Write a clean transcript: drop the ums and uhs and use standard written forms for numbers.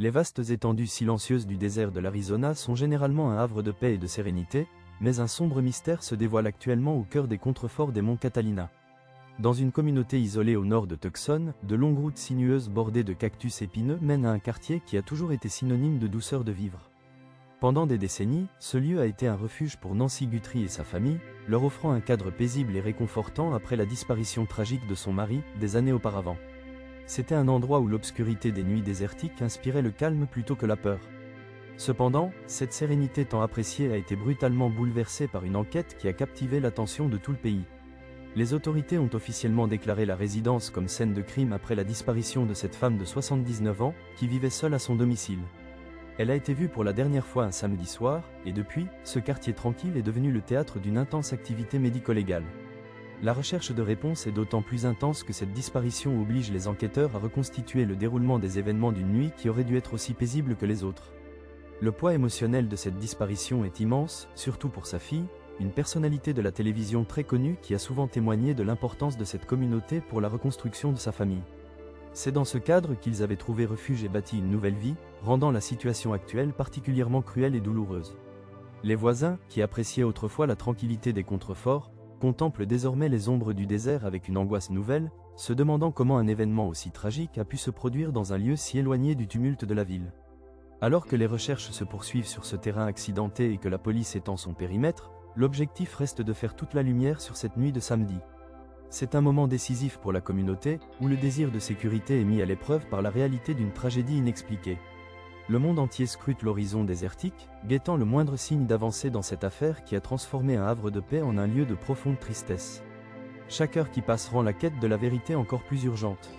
Les vastes étendues silencieuses du désert de l'Arizona sont généralement un havre de paix et de sérénité, mais un sombre mystère se dévoile actuellement au cœur des contreforts des monts Catalina. Dans une communauté isolée au nord de Tucson, de longues routes sinueuses bordées de cactus épineux mènent à un quartier qui a toujours été synonyme de douceur de vivre. Pendant des décennies, ce lieu a été un refuge pour Nancy Guthrie et sa famille, leur offrant un cadre paisible et réconfortant après la disparition tragique de son mari, des années auparavant. C'était un endroit où l'obscurité des nuits désertiques inspirait le calme plutôt que la peur. Cependant, cette sérénité tant appréciée a été brutalement bouleversée par une enquête qui a captivé l'attention de tout le pays. Les autorités ont officiellement déclaré la résidence comme scène de crime après la disparition de cette femme de 79 ans, qui vivait seule à son domicile. Elle a été vue pour la dernière fois un samedi soir, et depuis, ce quartier tranquille est devenu le théâtre d'une intense activité médico-légale. La recherche de réponses est d'autant plus intense que cette disparition oblige les enquêteurs à reconstituer le déroulement des événements d'une nuit qui aurait dû être aussi paisible que les autres. Le poids émotionnel de cette disparition est immense, surtout pour sa fille, une personnalité de la télévision très connue qui a souvent témoigné de l'importance de cette communauté pour la reconstruction de sa famille. C'est dans ce cadre qu'ils avaient trouvé refuge et bâti une nouvelle vie, rendant la situation actuelle particulièrement cruelle et douloureuse. Les voisins, qui appréciaient autrefois la tranquillité des contreforts, contemplent désormais les ombres du désert avec une angoisse nouvelle, se demandant comment un événement aussi tragique a pu se produire dans un lieu si éloigné du tumulte de la ville. Alors que les recherches se poursuivent sur ce terrain accidenté et que la police étend son périmètre, l'objectif reste de faire toute la lumière sur cette nuit de samedi. C'est un moment décisif pour la communauté, où le désir de sécurité est mis à l'épreuve par la réalité d'une tragédie inexpliquée. Le monde entier scrute l'horizon désertique, guettant le moindre signe d'avancée dans cette affaire qui a transformé un havre de paix en un lieu de profonde tristesse. Chaque heure qui passe rend la quête de la vérité encore plus urgente.